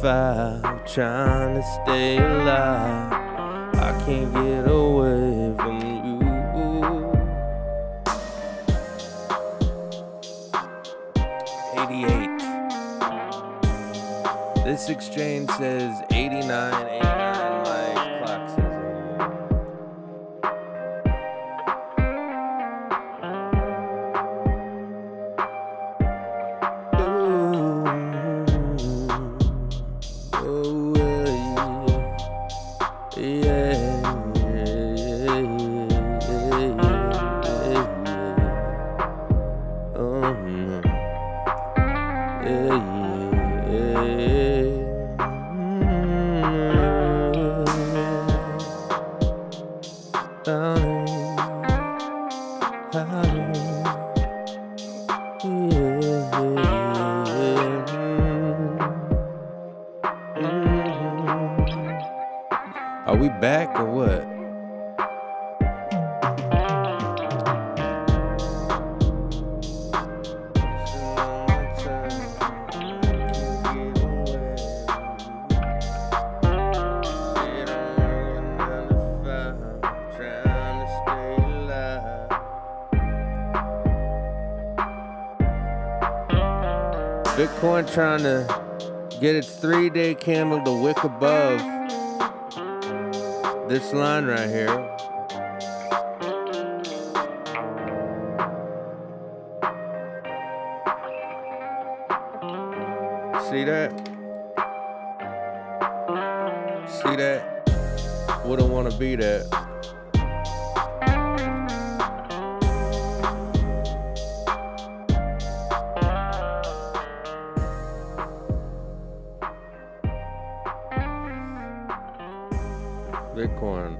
fire, trying to stay alive. I can't get away from you. 88. This exchange says 89. My clock says 88. Are we back or what? Bitcoin trying to get its 3-day candle to wick above this line right here. See that? See that? Wouldn't want to be that. Bitcoin.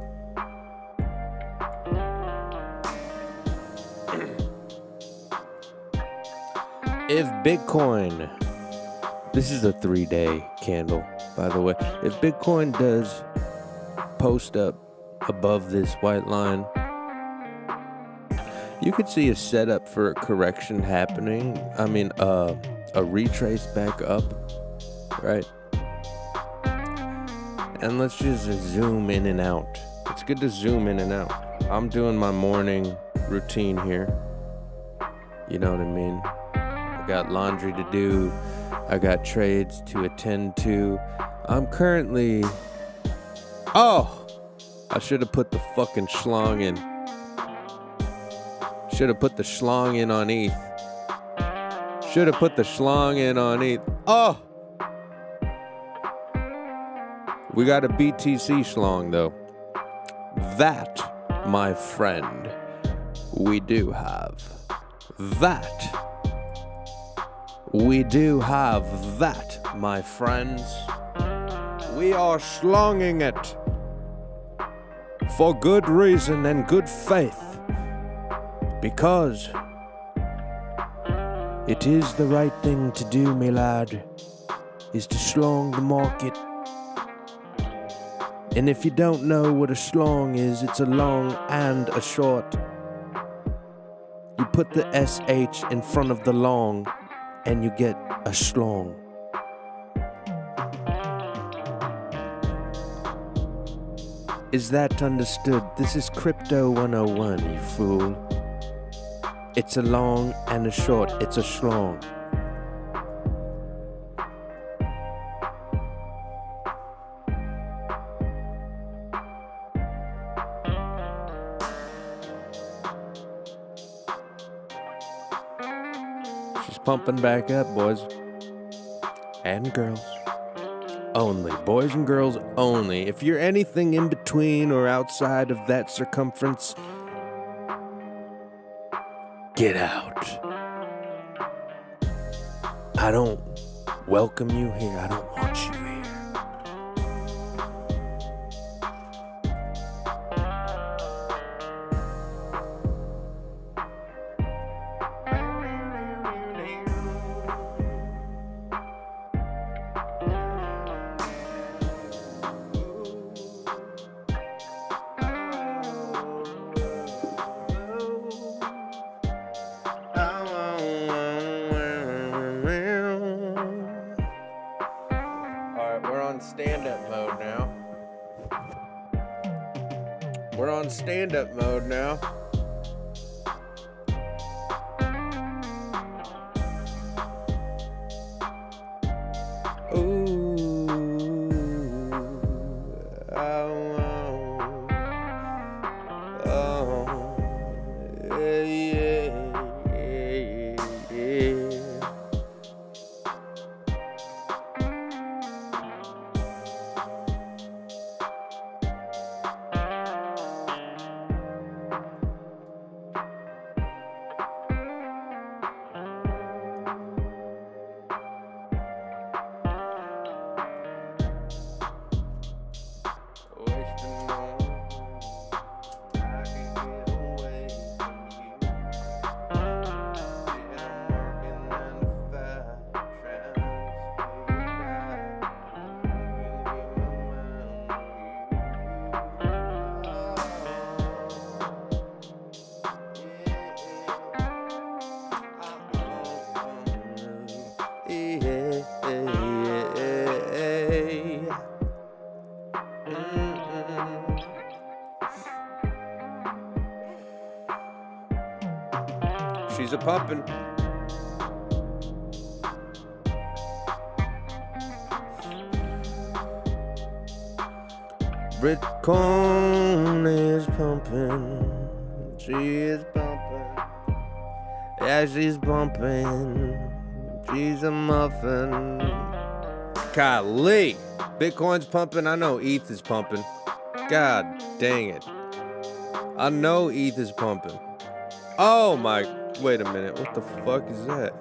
If Bitcoin, this is a 3-day candle, by the way. If Bitcoin does post up above this white line, you could see a setup for a correction happening. I mean, a retrace back up, right? And let's just zoom in and out. It's good to zoom in and out. I'm doing my morning routine here. You know what I mean? I got laundry to do. I got trades to attend to. I'm currently... Oh! I should have put the fucking schlong in. Should have put the schlong in on ETH. Should have put the schlong in on ETH. Oh! We got a BTC schlong, though. That, my friend, we do have. That. We do have that, my friends. We are schlonging it. For good reason and good faith. Because it is the right thing to do, my lad, is to schlong the market. And if you don't know what a schlong is, it's a long and a short. You put the SH in front of the long, and you get a schlong. Is that understood? This is Crypto 101, you fool. It's a long and a short. It's a schlong. Pumping back up, boys and girls. Only. Boys and girls only. If you're anything in between or outside of that circumference, get out. I don't welcome you here. I don't want you here. We're on stand-up mode now. Ooh, yeah. She's a pumpin'. Bitcoin is pumping. She is pumping. Yeah, she's pumping. She's a muffin. Golly. Bitcoin's pumping. I know ETH is pumping. God dang it. I know ETH is pumping. Oh my. Wait a minute. What the fuck is that?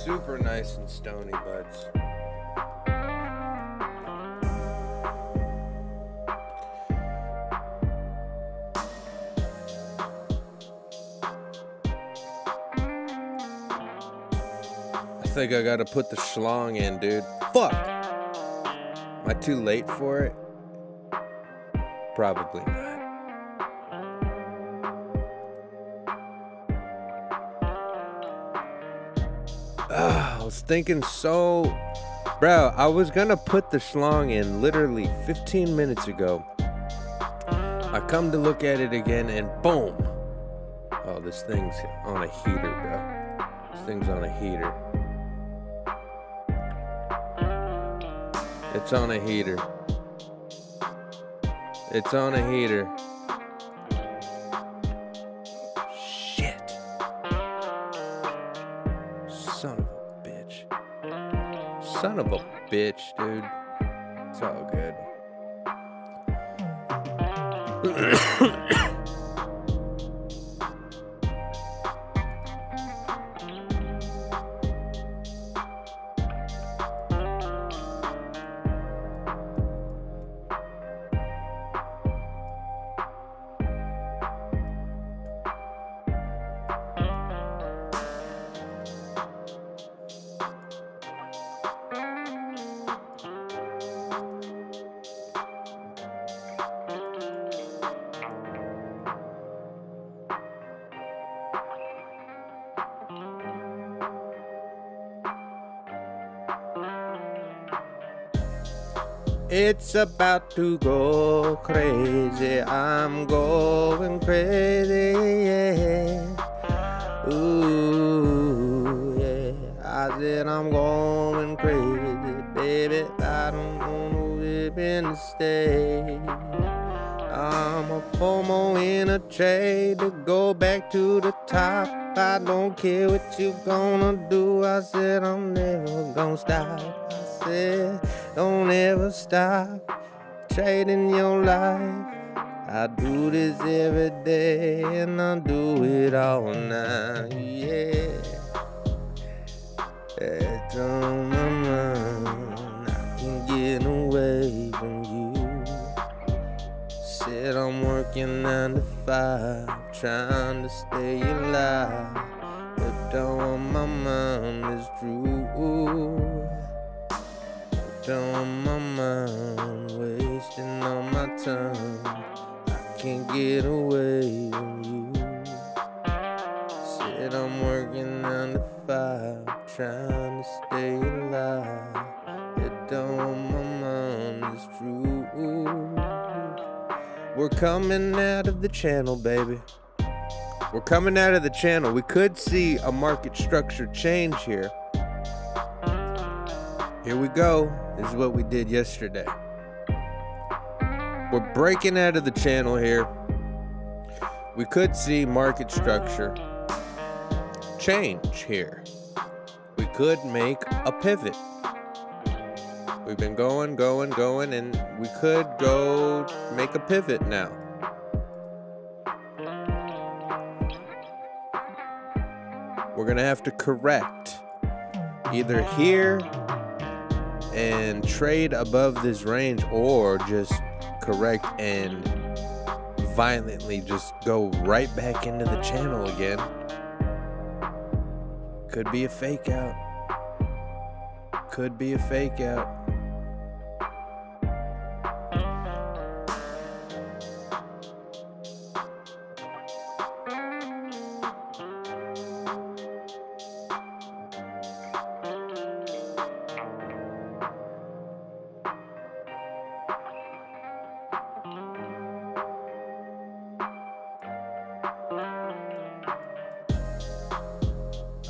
Super nice and stony, buds. I think I gotta put the schlong in, dude. Fuck! Am I too late for it? Probably not. I was thinking bro, I was gonna put the schlong in literally 15 minutes ago. I come to look at it again and boom. Oh, this thing's on a heater, bro. This thing's on a heater. It's on a heater. It's on a heater. Shit. Son of a bitch. Son of a bitch, dude. It's all good. It's about to go crazy. I'm going crazy, yeah. Ooh, yeah. I said I'm going crazy, baby. I don't want to live in the state. I'm a FOMO in a trade to go back to the top. I don't care what you gonna do. I said I'm never gonna stop. I said don't ever stop trading your life. I do this every day and I do it all night. Yeah. It's on my mind. I can get away from you. Said I'm working 9 to 5, trying to stay alive, but on my mind is true. But on my mind, wasting all my time. I can't get away from you. Said I'm working 9 to 5, trying to stay alive, but on my mind is true. We're coming out of the channel, baby. We're coming out of the channel. We could see a market structure change here. Here we go. This is what we did yesterday. We're breaking out of the channel here. We could see market structure change here. We could make a pivot. We've been going, and we could go make a pivot now. We're gonna have to correct either here and trade above this range, or just correct and violently just go right back into the channel again. Could be a fake out. Could be a fake out.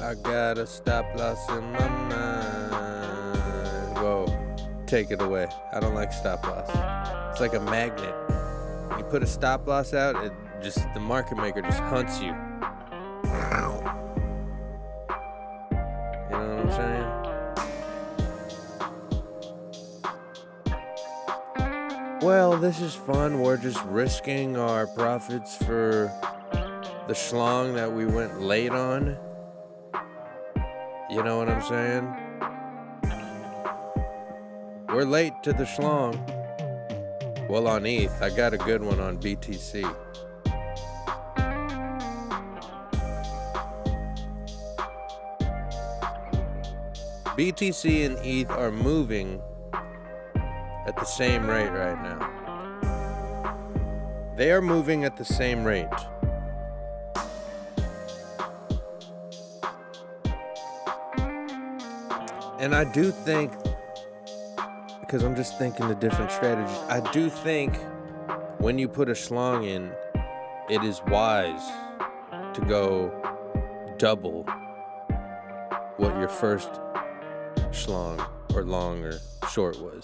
I got a stop loss in my mind. Whoa, take it away. I don't like stop loss. It's like a magnet. When you put a stop loss out, it just, the market maker just hunts you. You know what I'm saying? Well, this is fun. We're just risking our profits for the schlong that we went late on. You know what I'm saying? We're late to the schlong. Well, on ETH, I got a good one on BTC. BTC and ETH are moving at the same rate right now. They are moving at the same rate. And I do think, because I'm just thinking the different strategies, I do think when you put a schlong in, it is wise to go double what your first schlong or long or short was.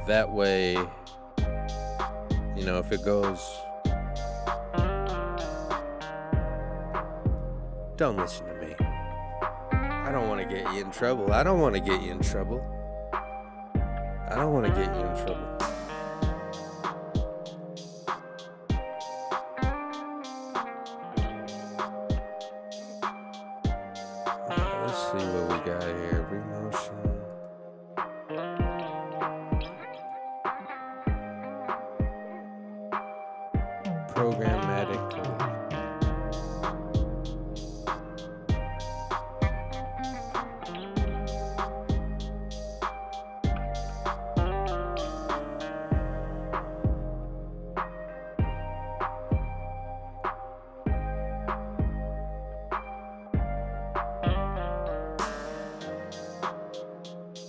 That way, you know, if it goes, don't listen to me. I don't want to get you in trouble. I don't want to get you in trouble. I don't want to get you in trouble. Let's see what we got here. Remotion. Programmatically.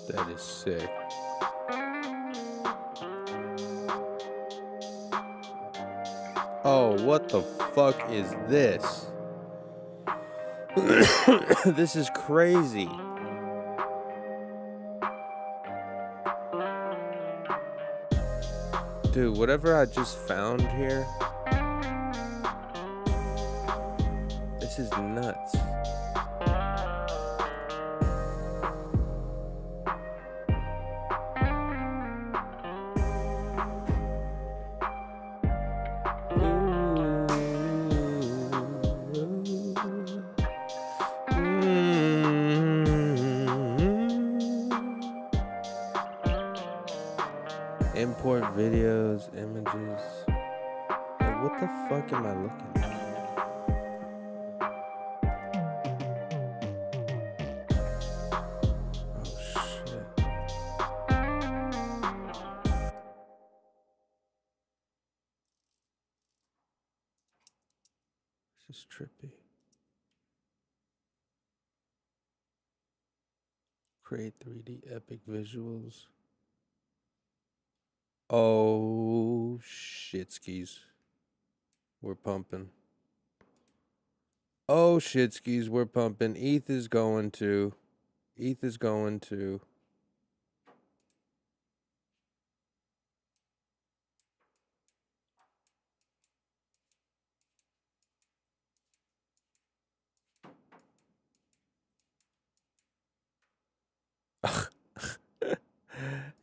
That is sick. Oh, what the fuck is this? This is crazy. Dude, whatever I just found here, this is nuts. Import videos, images. Like, what the fuck am I looking at? Oh shit. This is trippy. Create 3D epic visuals. Oh shit skis. We're pumping. Oh shit skis, we're pumping. ETH is going to. ETH is going to.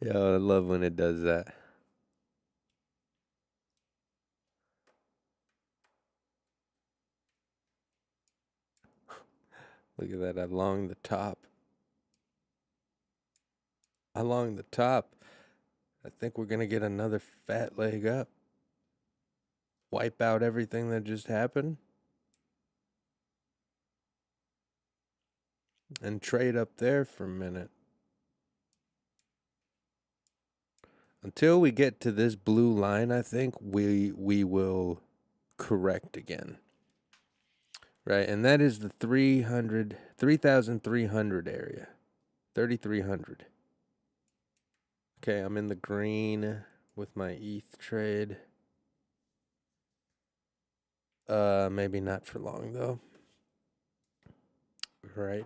Yo, I love when it does that. Look at that, along the top. Along the top. I think we're going to get another fat leg up. Wipe out everything that just happened. And trade up there for a minute. Until we get to this blue line, I think we will correct again. Right, and that is the 3,300 area. 3,300. Okay, I'm in the green with my ETH trade. Maybe not for long though. Right.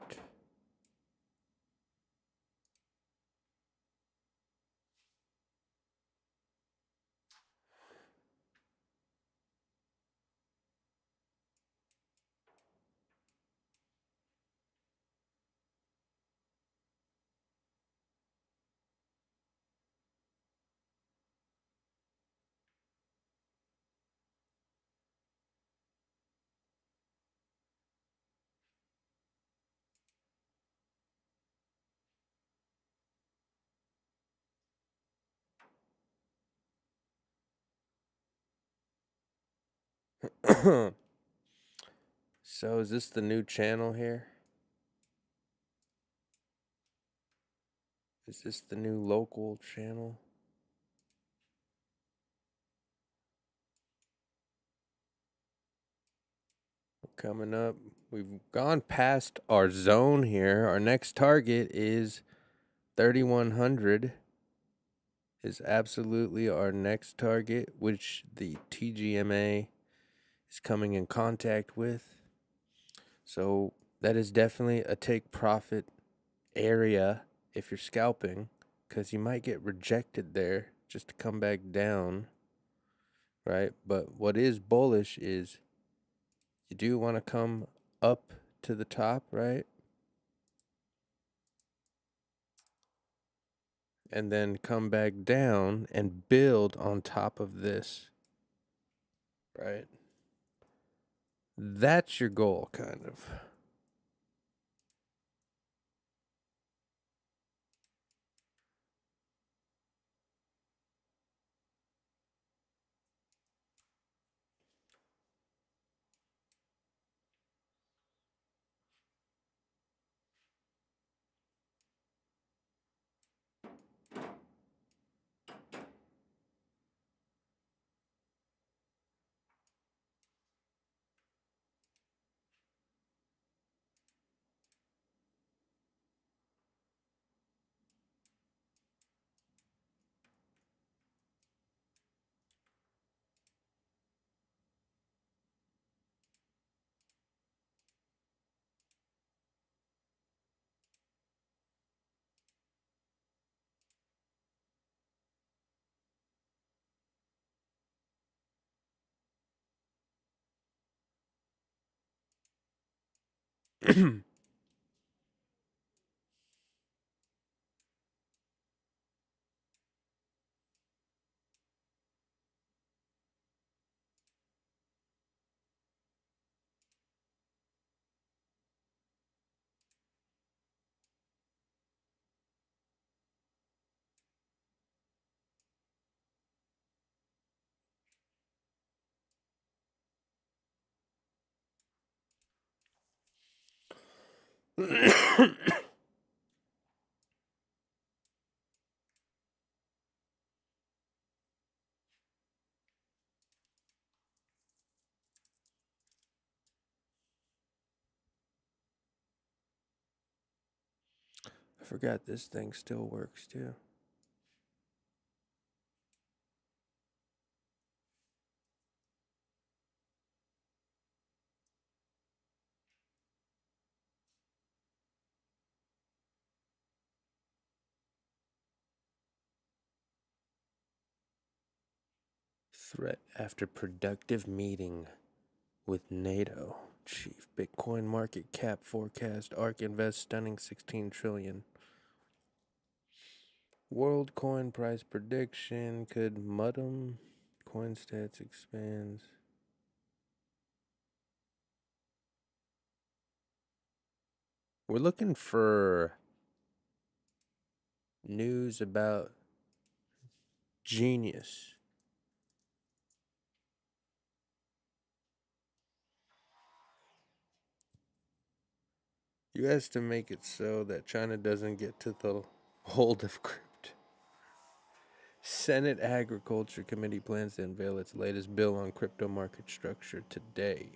So is this the new channel here? Is this the new local channel? Coming up, we've gone past our zone here. Our next target is 3,100. Is absolutely our next target, which the TGMA is coming in contact with. So that is definitely a take profit area if you're scalping, because you might get rejected there just to come back down, right? But what is bullish is you do want to come up to the top, right? And then come back down and build on top of this, right? That's your goal, kind of. I forgot this thing still works too. Threat after productive meeting with NATO chief. Bitcoin market cap forecast. ARK invest stunning 16 trillion. World coin price prediction could mudum. Coin stats expands. We're looking for news about Genius. U.S. to make it so that China doesn't get to the hold of crypto. Senate Agriculture Committee plans to unveil its latest bill on crypto market structure today.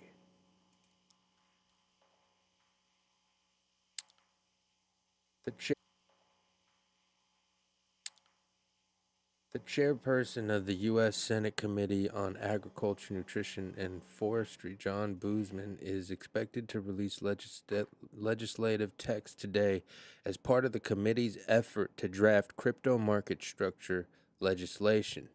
The chairperson of the U.S. Senate Committee on Agriculture, Nutrition, and Forestry, John Boozman, is expected to release legislative text today as part of the committee's effort to draft crypto market structure legislation.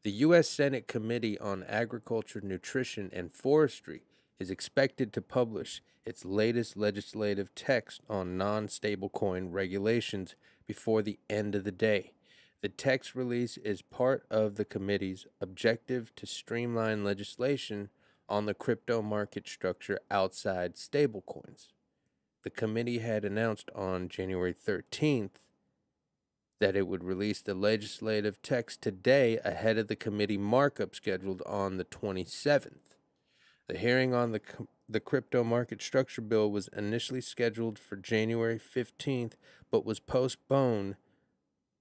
The U.S. Senate Committee on Agriculture, Nutrition, and Forestry is expected to publish its latest legislative text on non-stablecoin regulations before the end of the day. The text release is part of the committee's objective to streamline legislation on the crypto market structure outside stablecoins. The committee had announced on January 13th that it would release the legislative text today ahead of the committee markup scheduled on the 27th. The hearing on the crypto market structure bill was initially scheduled for January 15th, but was postponed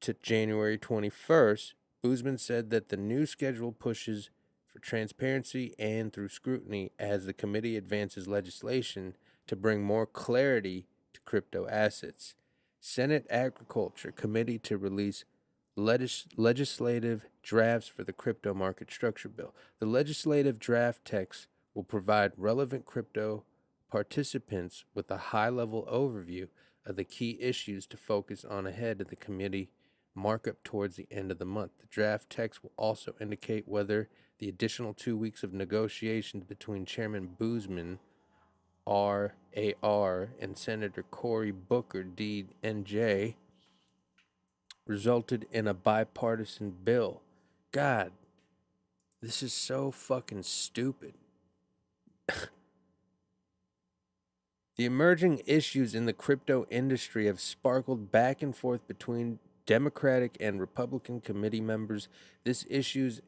to January 21st. Boozman said that the new schedule pushes for transparency and through scrutiny as the committee advances legislation to bring more clarity to crypto assets. Senate Agriculture Committee to release legislative drafts for the crypto market structure bill. The legislative draft text will provide relevant crypto participants with a high-level overview of the key issues to focus on ahead of the committee markup towards the end of the month. The draft text will also indicate whether the additional 2 weeks of negotiations between Chairman Boozman, RAR, and Senator Cory Booker, DNJ, resulted in a bipartisan bill. God, this is so fucking stupid. The emerging issues in the crypto industry have sparkled back and forth between Democratic and Republican committee members. These issues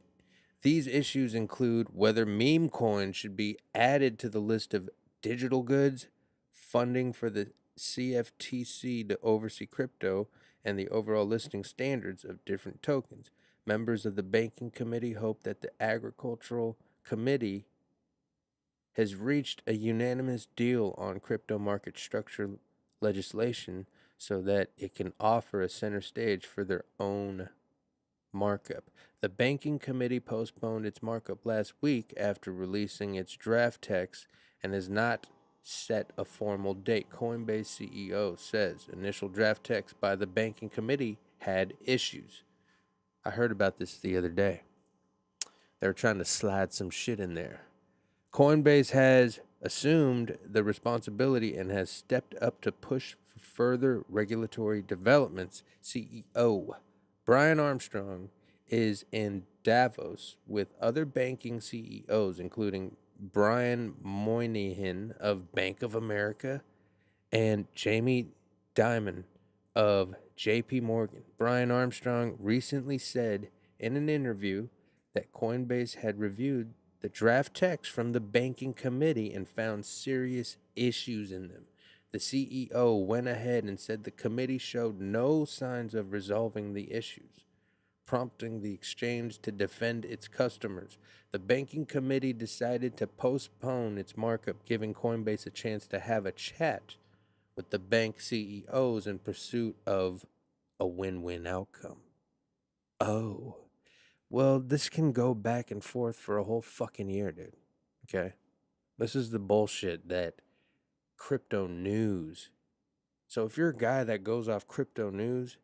include whether meme coins should be added to the list of digital goods, funding for the CFTC to oversee crypto, and the overall listing standards of different tokens. Members of the Banking Committee hope that the Agricultural Committee has reached a unanimous deal on crypto market structure legislation so that it can offer a center stage for their own markup. The Banking Committee postponed its markup last week after releasing its draft text and has not set a formal date. Coinbase CEO says initial draft text by the Banking Committee had issues. I heard about this the other day. They were trying to slide some shit in there. Coinbase has assumed the responsibility and has stepped up to push for further regulatory developments. CEO Brian Armstrong is in Davos with other banking CEOs, including Brian Moynihan of Bank of America and Jamie Dimon of JP Morgan. Brian Armstrong recently said in an interview that Coinbase had reviewed the draft text from the banking committee and found serious issues in them. The CEO went ahead and said the committee showed no signs of resolving the issues, prompting the exchange to defend its customers. The banking committee decided to postpone its markup, giving Coinbase a chance to have a chat with the bank CEOs in pursuit of a win-win outcome. Oh, well, this can go back and forth for a whole fucking year, dude. Okay? This is the bullshit that crypto news. So if you're a guy that goes off crypto news,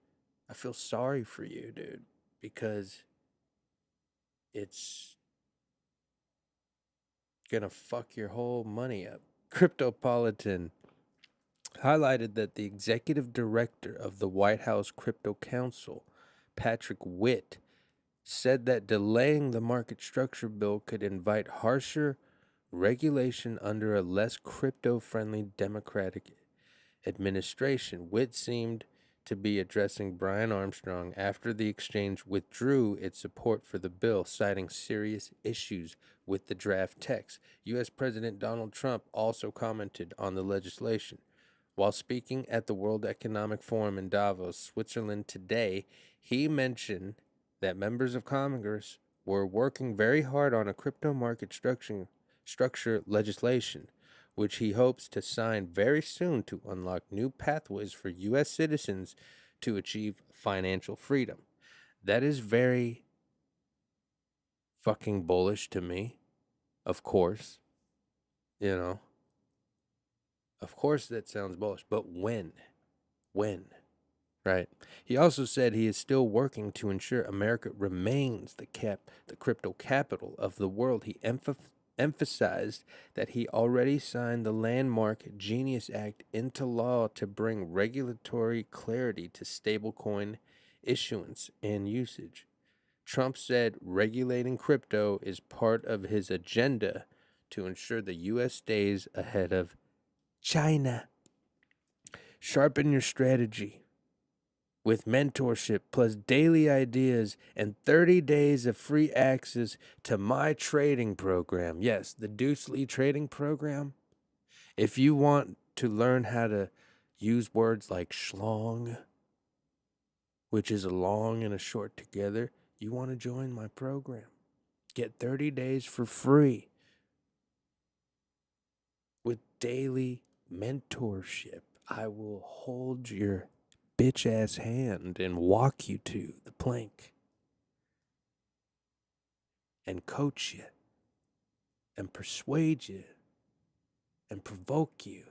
I feel sorry for you, dude, because it's gonna fuck your whole money up. Cryptopolitan highlighted that the executive director of the White House Crypto Council, Patrick Witt, said that delaying the market structure bill could invite harsher regulation under a less crypto-friendly Democratic administration. Witt seemed to be addressing Brian Armstrong after the exchange withdrew its support for the bill, citing serious issues with the draft text. U.S. President Donald Trump also commented on the legislation. While speaking at the World Economic Forum in Davos, Switzerland today, he mentioned that members of Congress were working very hard on a crypto market structure legislation, which he hopes to sign very soon to unlock new pathways for U.S. citizens to achieve financial freedom. That is very fucking bullish to me, of course. You know, of course that sounds bullish, but when? When? Right. He also said he is still working to ensure America remains the crypto capital of the world. He emphasized that he already signed the landmark Genius Act into law to bring regulatory clarity to stablecoin issuance and usage. Trump said regulating crypto is part of his agenda to ensure the U.S. stays ahead of China. Sharpen your strategy with mentorship plus daily ideas and 30 days of free access to my trading program. Yes, the Deuce Lee trading program. If you want to learn how to use words like schlong, which is a long and a short together, you want to join my program. Get 30 days for free with daily mentorship. I will hold your bitch ass hand and walk you to the plank and coach you and persuade you and provoke you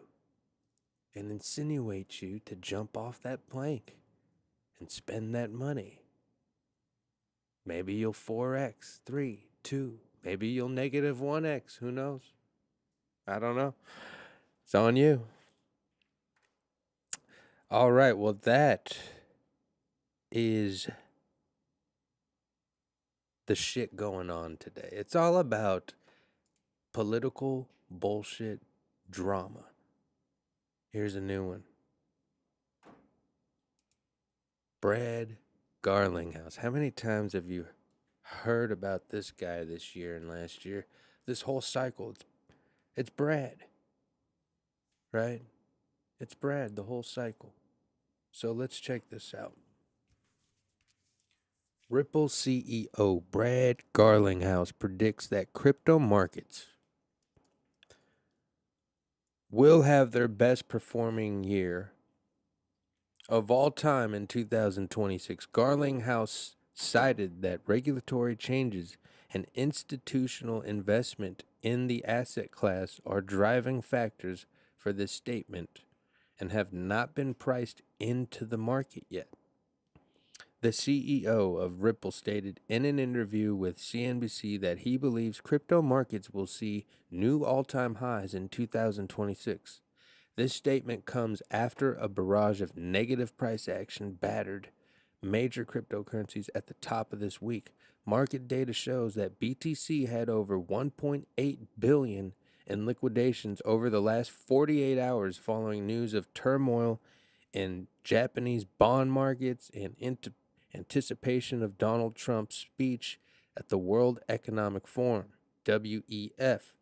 and insinuate you to jump off that plank and spend that money. Maybe you'll 4x, 3, 2, maybe you'll negative 1x, who knows? I don't know. It's on you. All right, well, that is the shit going on today. It's all about political bullshit drama. Here's a new one. Brad Garlinghouse. How many times have you heard about this guy this year and last year? This whole cycle. It's Brad. Right? It's Brad, the whole cycle. So let's check this out. Ripple CEO Brad Garlinghouse predicts that crypto markets will have their best performing year of all time in 2026. Garlinghouse cited that regulatory changes and institutional investment in the asset class are driving factors for this statement and have not been priced into the market yet. The CEO of Ripple stated in an interview with CNBC that he believes crypto markets will see new all-time highs in 2026. This statement comes after a barrage of negative price action battered major cryptocurrencies at the top of this week. Market data shows that BTC had over 1.8 billion in liquidations over the last 48 hours following news of turmoil in Japanese bond markets and anticipation of Donald Trump's speech at the World Economic Forum, WEF.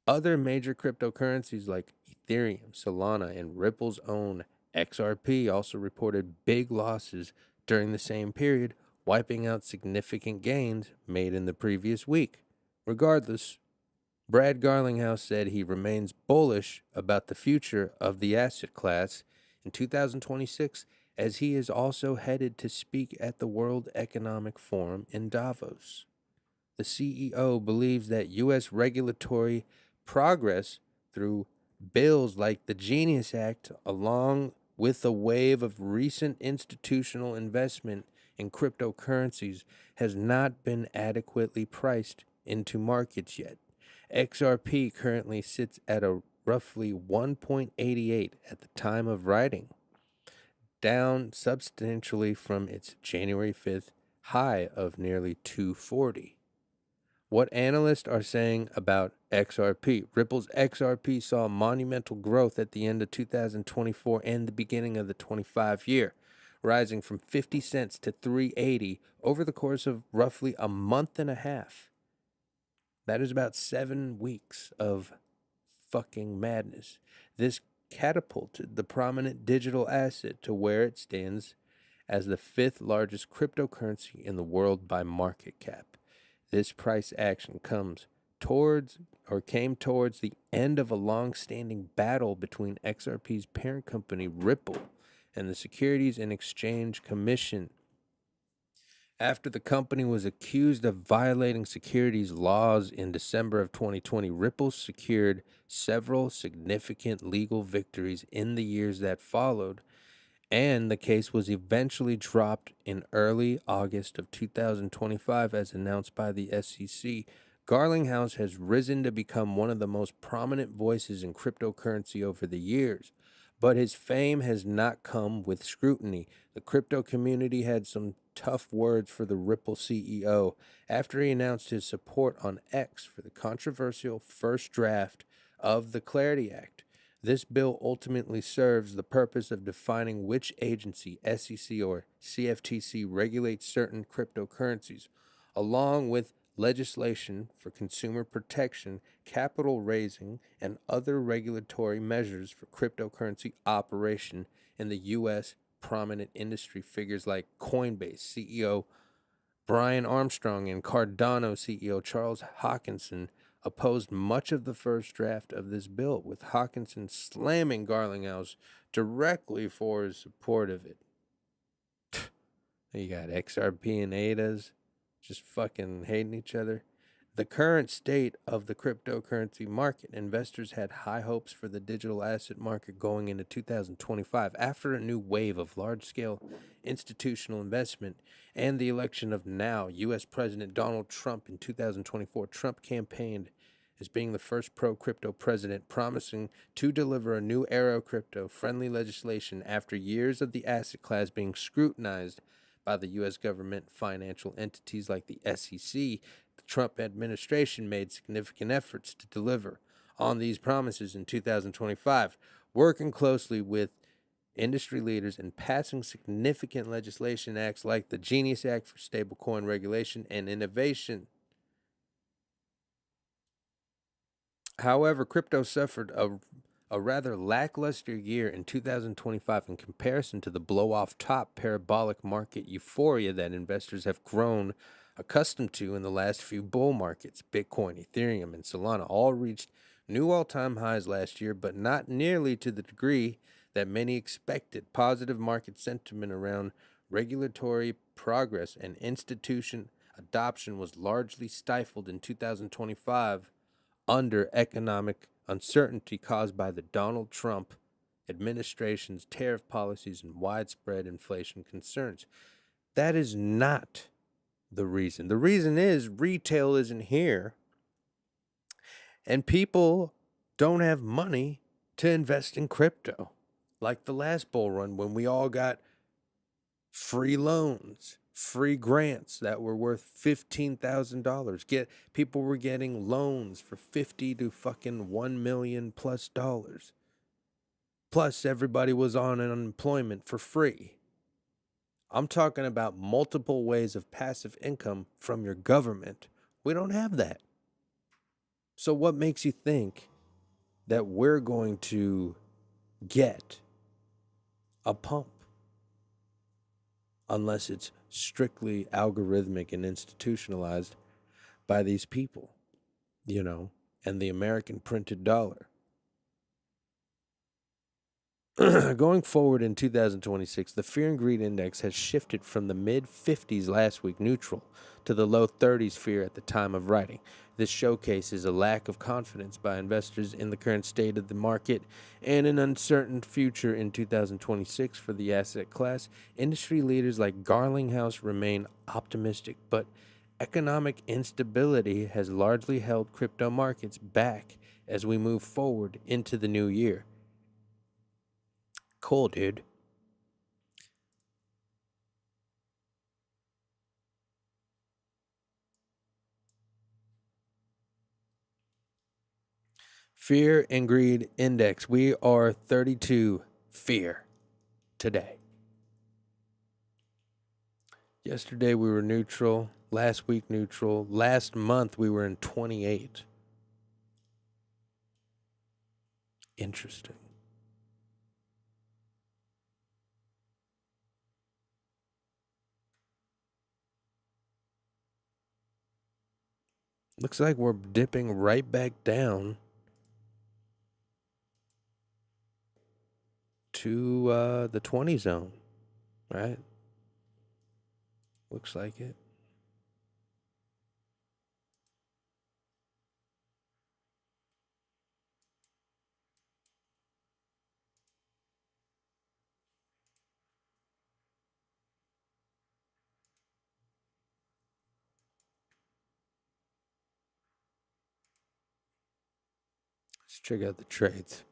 Other major cryptocurrencies like Ethereum, Solana, and Ripple's own XRP also reported big losses during the same period, wiping out significant gains made in the previous week. Regardless, Brad Garlinghouse said he remains bullish about the future of the asset class in 2026, as he is also headed to speak at the World Economic Forum in Davos. The CEO believes that U.S. regulatory progress through bills like the Genius Act, along with a wave of recent institutional investment in cryptocurrencies, has not been adequately priced into markets yet. XRP currently sits at a roughly 1.88 at the time of writing, down substantially from its January 5th high of nearly 240. What analysts are saying about XRP. Ripple's XRP saw monumental growth at the end of 2024 and the beginning of the 25 year, rising from 50 cents to 380 over the course of roughly a month and a half. That is about 7 weeks of fucking madness. This catapulted the prominent digital asset to where it stands as the 5th largest cryptocurrency in the world by market cap. This price action came towards the end of a long-standing battle between XRP's parent company Ripple and the Securities and Exchange Commission. After the company was accused of violating securities laws in December of 2020, Ripple secured several significant legal victories in the years that followed, and the case was eventually dropped in early August of 2025 as announced by the SEC. Garlinghouse has risen to become one of the most prominent voices in cryptocurrency over the years, but his fame has not come with scrutiny. The crypto community had some tough words for the Ripple CEO after he announced his support on X for the controversial first draft of the Clarity Act. This bill ultimately serves the purpose of defining which agency, SEC or CFTC, regulates certain cryptocurrencies, along with legislation for consumer protection, capital raising, and other regulatory measures for cryptocurrency operation in the U.S. Prominent industry figures like Coinbase CEO Brian Armstrong and Cardano CEO Charles Hoskinson opposed much of the first draft of this bill, with Hawkinson slamming Garlinghouse directly for his support of it. You got XRP and ADAs just fucking hating each other. The current state of the cryptocurrency market. Investors had high hopes for the digital asset market going into 2025 after a new wave of large-scale institutional investment and the election of now U.S. President Donald Trump in 2024. Trump campaigned as being the first pro-crypto president, promising to deliver a new era of crypto-friendly legislation after years of the asset class being scrutinized by the U.S. government financial entities like the SEC. The Trump administration made significant efforts to deliver on these promises in 2025, working closely with industry leaders and passing significant legislation acts like the Genius Act for stablecoin regulation and innovation. However, crypto suffered a rather lackluster year in 2025 in comparison to the blow-off top parabolic market euphoria that investors have grown accustomed to in the last few bull markets. Bitcoin, Ethereum, and Solana all reached new all-time highs last year, but not nearly to the degree that many expected. Positive market sentiment around regulatory progress and institution adoption was largely stifled in 2025 under economic uncertainty caused by the Donald Trump administration's tariff policies and widespread inflation concerns. That is not the reason. The reason is retail isn't here and people don't have money to invest in crypto. Like the last bull run when we all got free loans, free grants that were worth $15,000. People were getting loans for 50 to fucking 1 million plus dollars. Plus everybody was on unemployment for free. I'm talking about multiple ways of passive income from your government. We don't have that. So what makes you think that we're going to get a pump unless it's strictly algorithmic and institutionalized by these people, and the American printed dollar? Going forward in 2026, the Fear and Greed Index has shifted from the mid-50s last week, neutral, to the low 30s fear at the time of writing. This showcases a lack of confidence by investors in the current state of the market and an uncertain future in 2026 for the asset class. Industry leaders like Garlinghouse remain optimistic, but economic instability has largely held crypto markets back as we move forward into the new year. Cool, dude. Fear and Greed Index. We are 32 fear today. Yesterday we were neutral. Last week neutral. Last month we were in 28. Interesting. Looks like we're dipping right back down to the 20 zone, right? Looks like it. Let's check out the trades.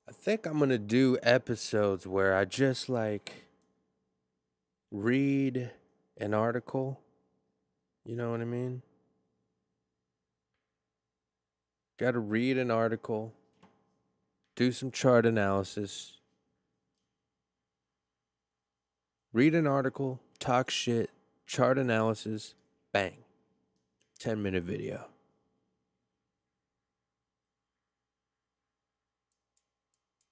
I think I'm going to do episodes where I just read an article. You know what I mean? Got to read an article, do some chart analysis, read an article, talk shit, chart analysis, bang. 10-minute video.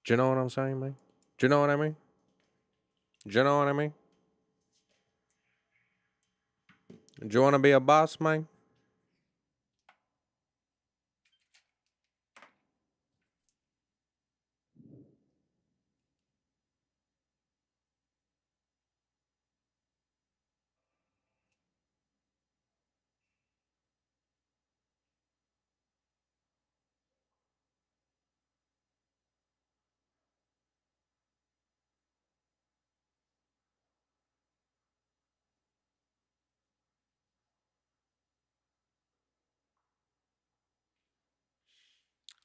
Do you know what I'm saying, man? Do you know what I mean? Do you know what I mean? Do you want to be a boss, man?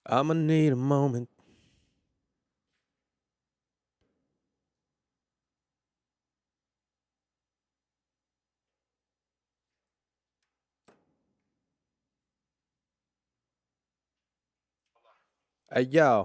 I'm going to need a moment. Hey, yo.